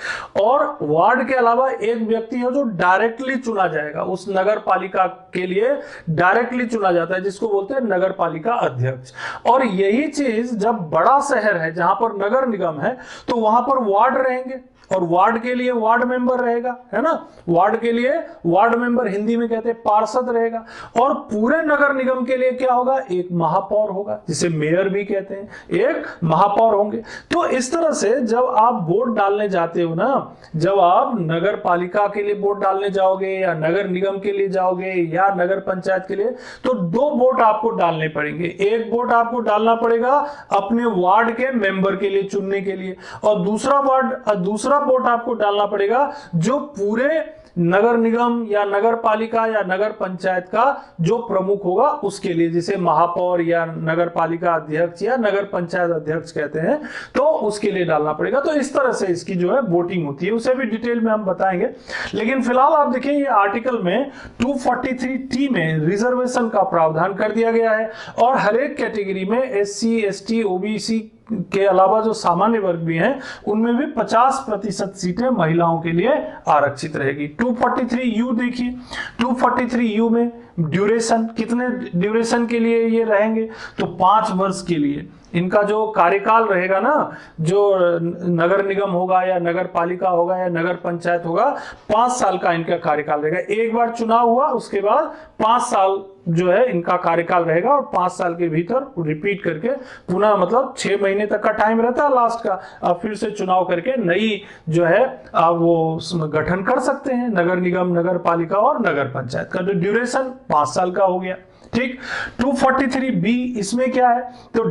और वार्ड के अलावा एक व्यक्ति है जो डायरेक्टली चुना जाएगा, उस नगर पालिका के लिए डायरेक्टली चुना जाता है, जिसको बोलते हैं नगर पालिका अध्यक्ष। और यही चीज जब बड़ा शहर है जहां पर नगर निगम है तो वहां पर वार्ड रहेंगे और वार्ड के लिए वार्ड मेंबर रहेगा, है ना। वार्ड के लिए वार्ड मेंबर, हिंदी में कहते हैं पार्षद रहेगा। और पूरे नगर निगम के लिए क्या होगा, एक महापौर होगा, जिसे मेयर भी कहते हैं, एक महापौर होंगे। तो इस तरह से जब आप वोट डालने जाते हो ना, जब आप नगर पालिका के लिए वोट डालने जाओगे या नगर निगम के लिए जाओगे या नगर पंचायत के लिए, तो 2 वोट आपको डालने पड़ेंगे। एक वोट आपको डालना पड़ेगा अपने वार्ड के मेंबर के लिए चुनने के लिए, और दूसरा वोट आपको डालना पड़ेगा जो पूरे नगर निगम या नगर पालिका या नगर पंचायत का जो प्रमुख होगा उसके लिए, जिसे महापौर या नगर पालिका अध्यक्ष या नगर पंचायत अध्यक्ष कहते हैं, तो उसके लिए डालना पड़ेगा। तो इस तरह से इसकी जो है वोटिंग होती है, उसे भी डिटेल में हम बताएंगे। लेकिन फिलहाल आप देखिए ये आर्टिकल में 243T में रिजर्वेशन का प्रावधान कर दिया गया है और हर एक कैटेगरी में SC, ST, OBC के अलावा जो सामान्य वर्ग भी हैं उनमें भी 50% सीटें महिलाओं के लिए आरक्षित रहेगी। 243U देखिए, 243U में ड्यूरेशन, कितने ड्यूरेशन के लिए ये रहेंगे, तो 5 वर्ष के लिए इनका जो कार्यकाल रहेगा ना, जो नगर निगम होगा या नगर पालिका होगा या नगर पंचायत होगा, 5 साल का इनका कार्यकाल रहेगा। एक बार चुनाव हुआ उसके बाद 5 साल जो है इनका कार्यकाल रहेगा और 5 साल के भीतर रिपीट करके पुनः, मतलब 6 महीने तक का टाइम रहता है लास्ट का, अब फिर से चुनाव करके नई जो है आप वो गठन कर सकते हैं, नगर निगम, नगर पालिका और नगर पंचायत का जो ड्यूरेशन 5 साल का हो गया। ठीक। 243B इसमें क्या है, तो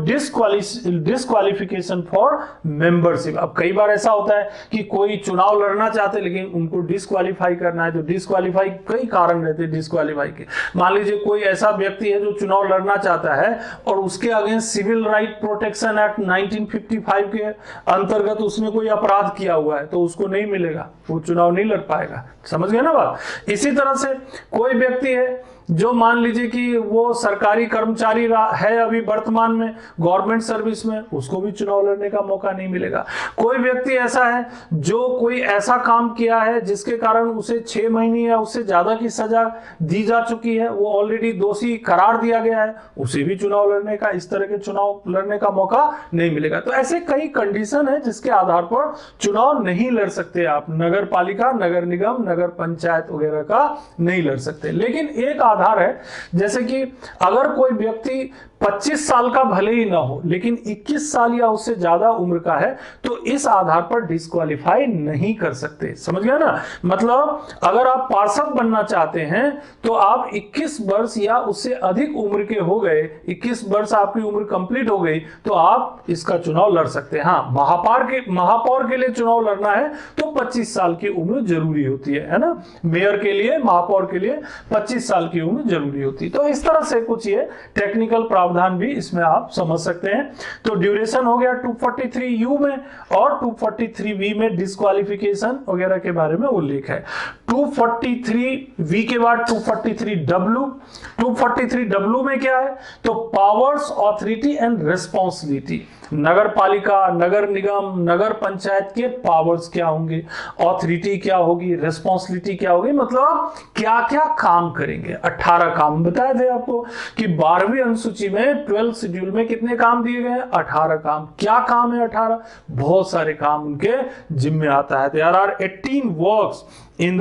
डिस्क्वालिफिकेशन फॉर मेंबरशिप। अब कई बार ऐसा होता है कि कोई चुनाव लड़ना चाहते हैं लेकिन उनको डिस्क्वालीफाई करना है, तो डिस्क्वालीफाई कई कारण रहते हैं डिस्क्वालीफाई के। मान लीजिए कोई ऐसा व्यक्ति है जो चुनाव लड़ना चाहता है और उसके against civil right protection act 1955 के अंतर्गत उसने कोई अपराध किया हुआ है, तो उसको नहीं मिलेगा, वो चुनाव नहीं लड़ पाएगा। समझ गए ना बात। इसी तरह से कोई व्यक्ति है जो मान लीजिए कि वो सरकारी कर्मचारी है अभी वर्तमान में गवर्नमेंट सर्विस में, उसको भी चुनाव लड़ने का मौका नहीं मिलेगा। कोई व्यक्ति ऐसा है जो कोई ऐसा काम किया है जिसके कारण उसे 6 महीने या उससे ज्यादा की सजा दी जा चुकी है, वो ऑलरेडी दोषी करार दिया गया है, उसे भी चुनाव लड़ने का, इस तरह के चुनाव लड़ने का मौका नहीं मिलेगा। तो ऐसे कई कंडीशन है जिसके आधार पर चुनाव नहीं लड़ सकते आप, नगर पालिका, नगर निगम, नगर पंचायत वगैरह का नहीं लड़ सकते। लेकिन एक आधार है, जैसे कि अगर कोई व्यक्ति 25 साल का भले ही ना हो लेकिन 21 साल या उससे ज्यादा उम्र का है तो इस आधार पर डिस्क्वालीफाई नहीं कर सकते। समझ गया ना? मतलब अगर आप पार्षद बनना चाहते हैं तो आप 21 वर्ष या उससे अधिक उम्र के हो गए, 21 वर्ष आपकी उम्र कंप्लीट हो गई तो आप इसका चुनाव लड़ सकते हैं। हाँ, महापौर के लिए चुनाव लड़ना है तो 25 साल की उम्र जरूरी होती है ना? मेयर के लिए, महापौर के लिए 25 साल की उम्र जरूरी होती है। तो इस तरह से कुछ ये टेक्निकल प्रावधान भी इसमें आप समझ सकते हैं। तो ड्यूरेशन हो गया 243U में, और 243V में डिस्क्वालिफिकेशन वगैरह के बारे में उल्लेख है। 243V के बाद 243W। 243W में क्या है? तो पावर्स, ऑथोरिटी एंड रेस्पॉन्सिबिलिटी। नगर पालिका, नगर निगम, नगर पंचायत के पावर्स क्या होंगे, ऑथोरिटी क्या होगी, रेस्पॉन्सिबिलिटी क्या होगी, मतलब क्या क्या काम करेंगे। 18 काम बताए थे आपको कि 12वीं अनुसूची में 12 शेड्यूल में कितने काम दिए गए हैं? 18 काम। क्या काम है 18? बहुत सारे काम उनके जिम्मे आता है। There are 18 works in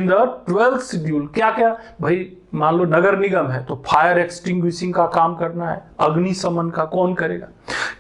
the 12th schedule. क्या क्या भाई? मान लो नगर निगम है तो फायर एक्सटिंग्विशिंग का काम करना है, अग्निशमन का कौन करेगा?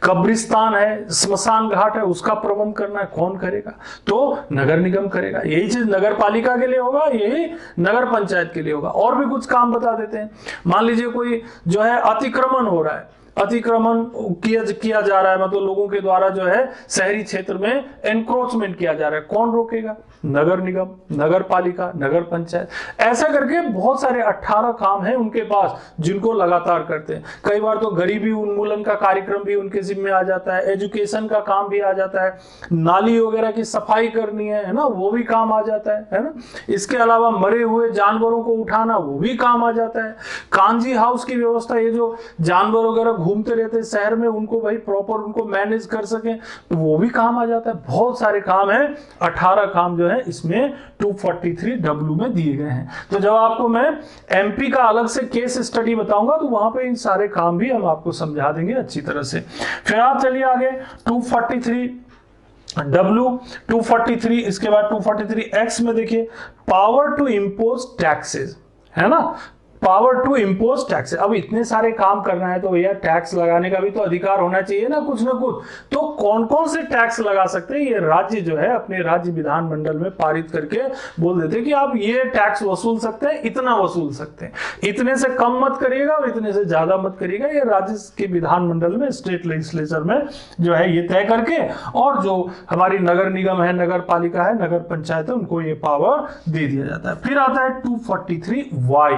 कब्रिस्तान है, स्मशान घाट है, उसका प्रबंध करना है, कौन करेगा? तो नगर निगम करेगा। यही चीज नगर पालिका के लिए होगा, यही नगर पंचायत के लिए होगा। और भी कुछ काम बता देते हैं। मान लीजिए कोई जो है अतिक्रमण हो रहा है, अतिक्रमण किया जा रहा है, मतलब लोगों के द्वारा जो है शहरी क्षेत्र में एनक्रोचमेंट किया जा रहा है, कौन रोकेगा? नगर निगम, नगर पालिका, नगर पंचायत। ऐसा करके बहुत सारे 18 काम हैं उनके पास जिनको लगातार करते हैं। कई बार तो गरीबी उन्मूलन का कार्यक्रम भी उनके जिम्मे आ जाता है, एजुकेशन का काम भी आ जाता है, नाली वगैरह की सफाई करनी है ना, वो भी काम आ जाता है ना। इसके अलावा मरे हुए जानवरों को उठाना, वो भी काम आ जाता है। कांजी हाउस की व्यवस्था, ये जो जानवर वगैरह घूमते रहते हैं शहर में, उनको भाई प्रॉपर उनको मैनेज कर सके, वो भी काम आ जाता है। बहुत सारे काम है, 18 काम जो है इसमें 243W में दिए गए हैं। तो जब आपको मैं एमपी का अलग से केस स्टडी बताऊंगा तो वहां पे इन सारे काम भी हम आपको समझा देंगे अच्छी तरह से। फिर आप चलिए आगे 243W, 243, इसके बाद 243X में देखिए पावर टू इम्पोज टैक्सेस, है ना? Power to impose tax. अब इतने सारे काम करना है तो भैया टैक्स लगाने का भी तो अधिकार होना चाहिए ना, कुछ ना कुछ। तो कौन कौन से टैक्स लगा सकते हैं? ये राज्य जो है अपने राज्य विधानमंडल में पारित करके बोल देते हैं कि आप ये टैक्स वसूल सकते हैं, इतना वसूल सकते हैं, इतने से कम मत करिएगा और इतने से ज्यादा मत करिएगा। ये राज्य के विधानमंडल में, स्टेट लेजिस्लेचर में जो है ये तय करके, और जो हमारी नगर निगम है, नगर पालिका है, नगर पंचायत है, उनको ये पावर दे दिया जाता है। फिर आता है 243Y।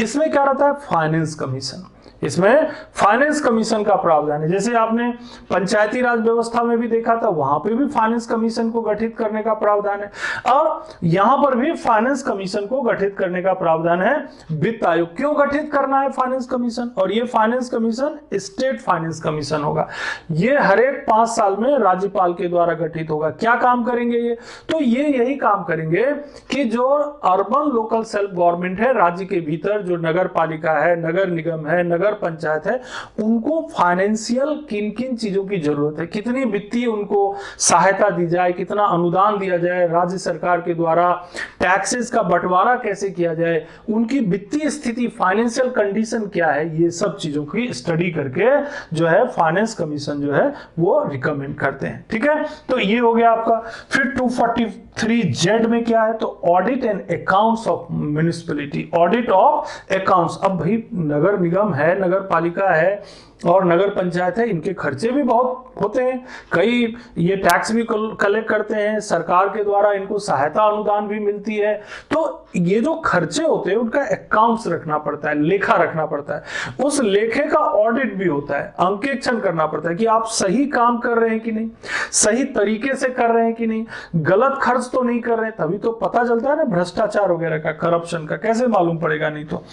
इसमें क्या रहता है? Finance commission. इसमें फाइनेंस कमीशन का प्रावधान है। जैसे आपने पंचायती राज व्यवस्था में भी देखा था, वहां पे भी फाइनेंस कमीशन को गठित करने का प्रावधान है, और यहां पर भी फाइनेंस कमीशन को गठित करने का प्रावधान है। वित्त आयोग क्यों गठित करना है फाइनेंस कमीशन? और ये finance commission state finance commission होगा। ये हर एक 5 साल में राज्यपाल के द्वारा गठित होगा। क्या काम करेंगे ये? तो ये यही काम करेंगे कि जो अर्बन लोकल सेल्फ गवर्नमेंट है राज्य के भीतर, जो नगर पालिका है, नगर निगम है, नगर पंचायत है, उनको फाइनेंशियल किन किन चीजों की जरूरत है, कितनी वित्तीय उनको सहायता दी जाए, कितना अनुदान दिया जाए राज्य सरकार के द्वारा, टैक्सेस का बंटवारा कैसे किया जाए, उनकी वित्तीय स्थिति, फाइनेंशियल कंडीशन क्या है, ये सब चीजों की स्टडी करके जो है फाइनेंस कमीशन जो है वो रिकमेंड करते हैं। ठीक है, तो ये हो गया आपका। फिर 243Z में क्या है? तो audit and accounts of municipality, audit of accounts. अब भाई नगर निगम है, नगर पालिका है और नगर पंचायत है, इनके खर्चे भी बहुत होते हैं, कई ये टैक्स भी कलेक्ट करते हैं, सरकार के द्वारा इनको सहायता अनुदान भी मिलती है। तो ये जो खर्चे होते हैं उनका अकाउंट्स रखना पड़ता है, लेखा रखना पड़ता है, उस लेखे का ऑडिट भी होता है, अंकेक्षण करना पड़ता है कि आप सही काम कर रहे हैं कि नहीं, सही तरीके से कर रहे हैं कि नहीं, गलत खर्च तो नहीं कर रहे हैं, तभी तो पता चलता है ना भ्रष्टाचार वगैरह का, करप्शन का, कैसे मालूम पड़ेगा नहीं तो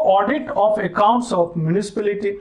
audit of accounts of municipality.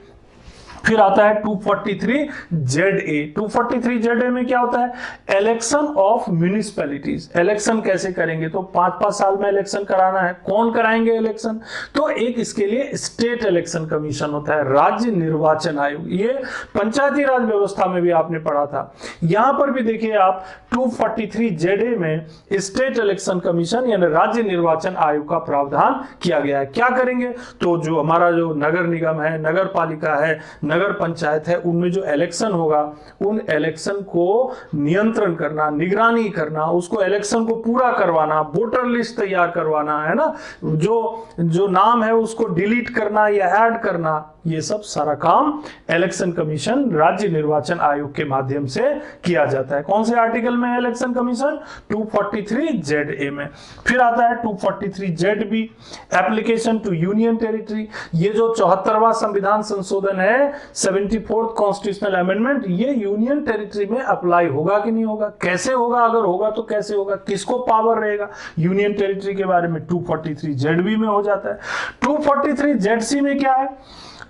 फिर आता है 243ZA। 243ZA में क्या होता है? Election of municipalities. इलेक्शन कैसे करेंगे? तो 5-5 साल में इलेक्शन कराना है। कौन कराएंगे इलेक्शन? तो एक इसके लिए स्टेट इलेक्शन कमीशन होता है, राज्य निर्वाचन आयोग। ये पंचायती राज व्यवस्था में भी आपने पढ़ा था। यहां पर भी देखिए आप 243ZA में स्टेट इलेक्शन कमीशन यानी राज्य निर्वाचन आयोग का प्रावधान किया गया है। क्या करेंगे? तो जो हमारा जो नगर निगम है, नगर पालिका है, नगर पंचायत है, उनमें जो इलेक्शन होगा उन इलेक्शन को नियंत्रण करना, निगरानी करना, उसको इलेक्शन को पूरा करवाना, वोटर लिस्ट तैयार करवाना, है ना, जो नाम है उसको डिलीट करना या ऐड करना, ये सब सारा काम इलेक्शन कमीशन राज्य निर्वाचन आयोग के माध्यम से किया जाता है। कौन से आर्टिकल में है इलेक्शन कमीशन? 243ZA में। फिर आता है 243ZB, application to union territory. ये जो 74वां संविधान संशोधन है, 74th कॉन्स्टिट्यूशनल अमेंडमेंट, ये यूनियन टेरिटरी में अप्लाई होगा कि नहीं होगा? कैसे होगा? अगर होगा तो कैसे होगा? किसको पावर रहेगा यूनियन टेरिटरी के बारे में? 243ZB में हो जाता है। 243ZC में क्या है?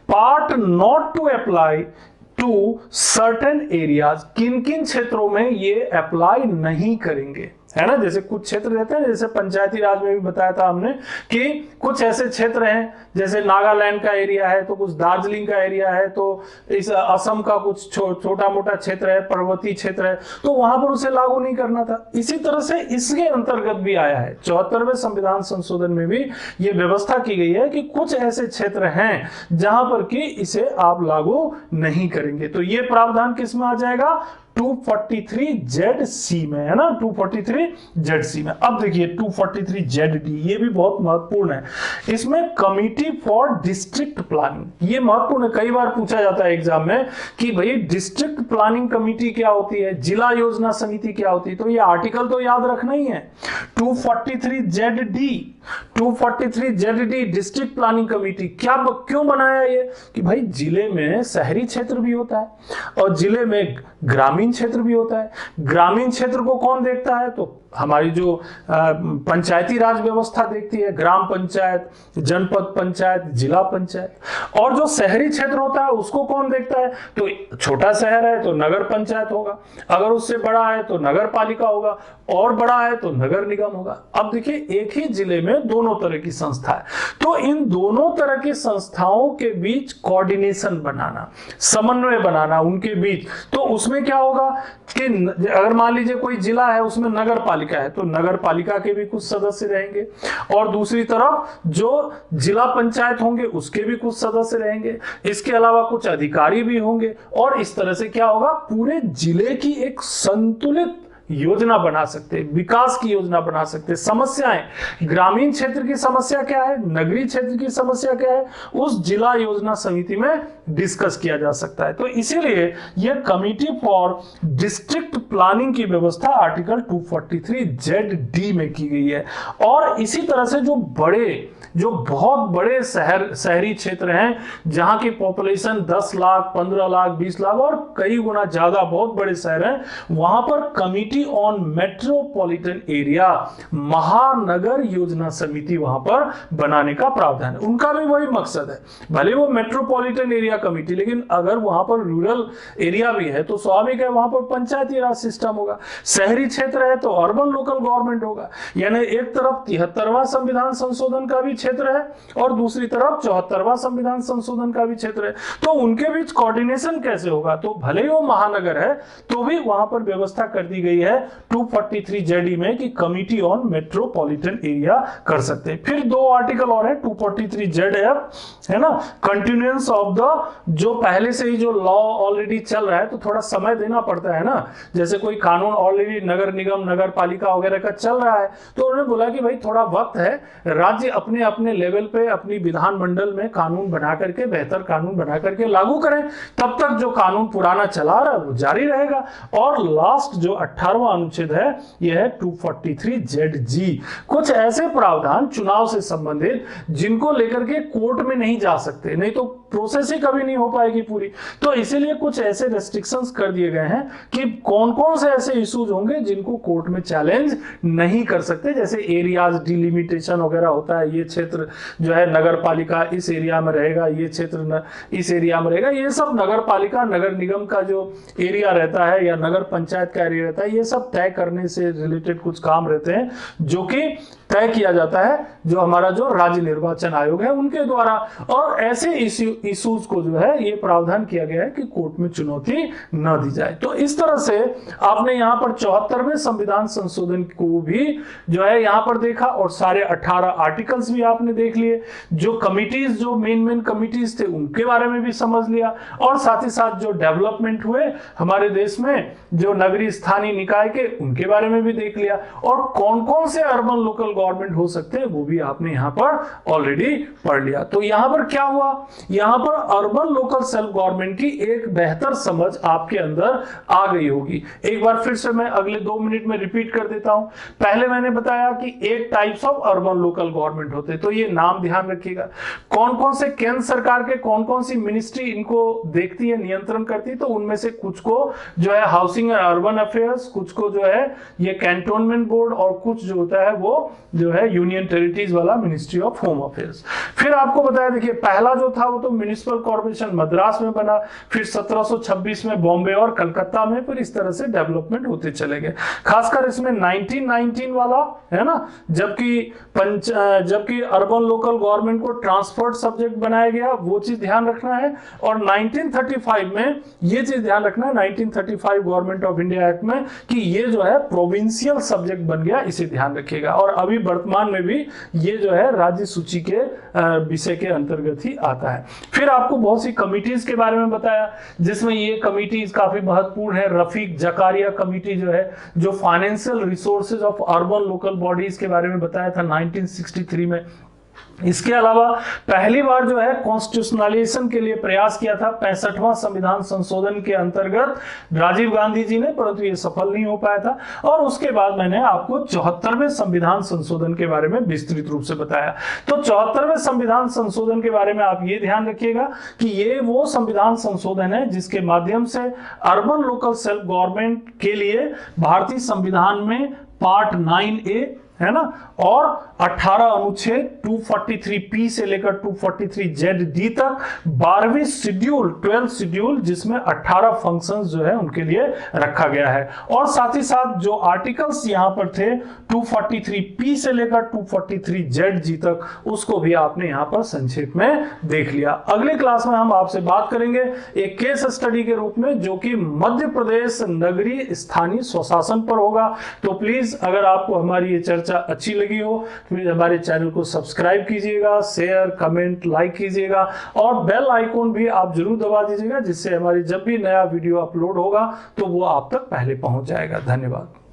Part not to apply to certain areas. किन किन क्षेत्रों में ये अप्लाई नहीं करेंगे, है ना। जैसे कुछ क्षेत्र रहते हैं, जैसे पंचायती राज में भी बताया था हमने कि कुछ ऐसे क्षेत्र हैं, जैसे नागालैंड का एरिया है, तो कुछ दार्जिलिंग का एरिया है, तो इस असम का कुछ छोटा मोटा क्षेत्र है, पर्वतीय क्षेत्र है, तो वहां पर उसे लागू नहीं करना था। इसी तरह से इसके अंतर्गत भी आया है, 74वें संविधान संशोधन में भी ये व्यवस्था की गई है कि कुछ ऐसे क्षेत्र हैं जहां पर कि इसे आप लागू नहीं करेंगे। तो ये प्रावधान किस में आ जाएगा? 243ZC में, है ना, 243ZC में। अब देखिए 243ZD, ये भी बहुत महत्वपूर्ण है। इसमें कमिटी फॉर डिस्ट्रिक्ट प्लानिंग, ये महत्वपूर्ण है। कई बार पूछा जाता है एग्जाम में कि भाई डिस्ट्रिक्ट प्लानिंग कमिटी क्या होती है, जिला योजना समिति क्या होती है, तो ये आर्टिकल तो याद रखना ही है। 243ZD डिस्ट्रिक्ट प्लानिंग कमिटी क्यों बनाया ये? कि भाई जिले में शहरी क्षेत्र भी होता है और जिले में ग्रामीण क्षेत्र भी होता है। ग्रामीण क्षेत्र को कौन देखता है? तो हमारी जो पंचायती राज व्यवस्था देखती है, ग्राम पंचायत, जनपद पंचायत, जिला पंचायत। और जो शहरी क्षेत्र होता है उसको कौन देखता है? तो छोटा शहर है तो नगर पंचायत होगा, अगर उससे बड़ा है तो नगर पालिका होगा, और बड़ा है तो नगर निगम होगा। अब देखिए एक ही जिले में दोनों तरह की संस्था है, तो इन दोनों तरह की संस्थाओं के बीच कोऑर्डिनेशन बनाना, समन्वय बनाना उनके बीच। तो उसमें क्या होगा कि अगर मान लीजिए कोई जिला है उसमें नगर पालिका है, तो नगर पालिका के भी कुछ सदस्य रहेंगे, और दूसरी तरफ जो जिला पंचायत होंगे उसके भी कुछ सदस्य रहेंगे, इसके अलावा कुछ अधिकारी भी होंगे, और इस तरह से क्या होगा, पूरे जिले की एक संतुलित योजना बना सकते, विकास की योजना बना सकते। समस्याएं, ग्रामीण क्षेत्र की समस्या क्या है, नगरीय क्षेत्र की समस्या क्या है, उस जिला योजना समिति में डिस्कस किया जा सकता है। तो इसीलिए यह कमिटी फॉर डिस्ट्रिक्ट प्लानिंग की व्यवस्था आर्टिकल 243ZD में की गई है। और इसी तरह से जो बहुत बड़े शहरी क्षेत्र हैं, जहां की पॉपुलेशन 10 लाख, 15 लाख, 20 लाख और कई गुना ज्यादा बहुत बड़े शहर हैं, वहां पर कमिटी ऑन मेट्रोपॉलिटन एरिया, महानगर योजना समिति वहां पर बनाने का प्रावधान है। उनका भी वही मकसद है, भले वो मेट्रोपॉलिटन एरिया कमिटी, लेकिन अगर वहां पर रूरल एरिया भी है तो स्वाभाविक है वहां पर पंचायती राज सिस्टम होगा। शहरी क्षेत्र है तो अर्बन लोकल गवर्नमेंट होगा। यानी एक तरफ 73वां संविधान संशोधन का भी क्षेत्र है और दूसरी तरफ 74वां संविधान संशोधन का भी क्षेत्र है, तो उनके बीच कोऑर्डिनेशन कैसे होगा? तो भले ही वो महानगर है तो भी वहां पर व्यवस्था कर दी गई है 243ZD में कि कमिटी ऑन मेट्रोपॉलिटन एरिया कर सकते हैं। फिर दो आर्टिकल और है 243ZF, है ना, कंटिन्यूएंस ऑफ द, जो पहले से ही जो लॉ ऑलरेडी चल रहा है तो थोड़ा समय देना पड़ता है ना। जैसे कोई कानून ऑलरेडी नगर निगम, नगर पालिका वगैरह का चल रहा है तो उन्होंने बोला कि भाई थोड़ा वक्त है, राज्य अपने अपने लेवल पे अपनी विधानमंडल में कानून बना करके, बेहतर कानून बना करके लागू करें, तब तक जो कानून पुराना चला रहा है वो जारी रहेगा। और लास्ट जो 18वां अनुच्छेद है यह है 243ZG। कुछ ऐसे प्रावधान चुनाव से संबंधित जिनको लेकर के कोर्ट में नहीं जा सकते, नहीं तो प्रोसेस ही कभी नहीं हो पाएगी पूरी। तो इसीलिए कुछ ऐसे रेस्ट्रिक्शंस कर दिए गए हैं कि कौन कौन से ऐसे इश्यूज होंगे जिनको कोर्ट में चैलेंज नहीं कर सकते, जैसे एरियाज डिलिमिटेशन वगैरह होता है, ये क्षेत्र जो है नगर पालिका इस एरिया में रहेगा, ये क्षेत्र इस एरिया में रहेगा, ये सब नगर पालिका नगर निगम का जो एरिया रहता है या नगर पंचायत का एरिया रहता है, ये सब तय करने से रिलेटेड कुछ काम रहते हैं जो कि तय किया जाता है जो हमारा जो राज्य निर्वाचन आयोग है उनके द्वारा। और ऐसे इश्यूज को जो है ये प्रावधान किया गया है कि कोर्ट में चुनौती न दी जाए। तो इस तरह से आपने यहाँ पर 74वें संविधान संशोधन को भी जो है यहाँ पर देखा और सारे 18 आर्टिकल्स भी आपने देख लिए, जो कमिटीज जो मेन कमिटीज थे उनके बारे में भी समझ लिया, और साथ ही साथ जो डेवलपमेंट हुए हमारे देश में जो नगरीय स्थानीय निकाय के उनके बारे में भी देख लिया, और कौन कौन से अर्बन लोकल गवर्नमेंट हो सकते हैं वो भी आपने यहां पर ऑलरेडी पढ़ लिया। तो यहां पर क्या हुआ, यहां पर अर्बन लोकल सेल्फ गवर्नमेंट की एक बेहतर समझ आपके अंदर आ गई होगी। एक बार फिर से मैं अगले 2 मिनट में रिपीट कर देता हूं। पहले मैंने बताया कि 8 types of urban local government होते हैं, तो ये नाम ध्यान रखिएगा। कौन कौन से केंद्र सरकार के कौन कौन सी मिनिस्ट्री इनको देखती है, नियंत्रण करती है, तो उनमें से कुछ को जो है हाउसिंग एंड अर्बन अफेयर्स, कुछ को जो है ये कैंटोनमेंट बोर्ड, और कुछ जो होता है वो जो है यूनियन टेरिटरीज वाला मिनिस्ट्री ऑफ होम अफेयर्स। फिर आपको बताया, देखिए पहला जो था वो तो म्युनिसिपल कॉर्पोरेशन मद्रास में बना, फिर 1726 में बॉम्बे और कलकत्ता में, फिर इस तरह से डेवलपमेंट होते चले गए। खासकर इसमें 1919 वाला है ना, जबकि अर्बन लोकल गवर्नमेंट को ट्रांसपोर्ट सब्जेक्ट बनाया गया, वो चीज ध्यान रखना है। और 1935 में ये चीज ध्यान रखना है, 1935 गवर्नमेंट ऑफ इंडिया एक्ट में, कि ये जो है प्रोविंशियल सब्जेक्ट बन गया, इसे ध्यान रखिएगा। और अभी वर्तमान में भी ये जो है राज्य सूची के विषय के अंतर्गत ही आता है। फिर आपको बहुत सी कमिटीज के बारे में बताया, जिसमें ये कमिटीज काफी महत्वपूर्ण है। रफीक जकारिया कमिटी जो है, जो financial resources of urban local bodies के बारे में बताया था 1963 में। इसके अलावा पहली बार जो है कॉन्स्टिट्यूशनलाइजेशन के लिए प्रयास किया था 65वां संविधान संशोधन के अंतर्गत राजीव गांधी जी ने, परंतु ये सफल नहीं हो पाया था। और उसके बाद मैंने आपको 74वें संविधान संशोधन के बारे में विस्तृत रूप से बताया। तो 74वें संविधान संशोधन के बारे में आप ये ध्यान रखिएगा कि ये वो संविधान संशोधन है जिसके माध्यम से अर्बन लोकल सेल्फ गवर्नमेंट के लिए भारतीय संविधान में पार्ट 9A है ना, और 18 अनुच्छेद 243P से लेकर 243ZD तक 12वीं शेड्यूल 12 शेड्यूल, जिसमें 18 फंक्शंस जो है उनके लिए रखा गया है। और साथ ही साथ जो आर्टिकल्स यहां पर थे 243P से लेकर 243ZG तक, उसको भी आपने यहां पर संक्षेप में देख लिया। अगले क्लास में हम आपसे बात करेंगे एक केस स्टडी के रूप में, जो कि मध्य प्रदेश नगरीय स्थानीय स्वशासन पर होगा। तो प्लीज अगर आपको हमारी ये चर्चा अच्छी लगी हो तो हमारे चैनल को सब्सक्राइब कीजिएगा, शेयर कमेंट लाइक कीजिएगा, और बेल आइकॉन भी आप जरूर दबा दीजिएगा, जिससे हमारी जब भी नया वीडियो अपलोड होगा तो वो आप तक पहले पहुंच जाएगा। धन्यवाद।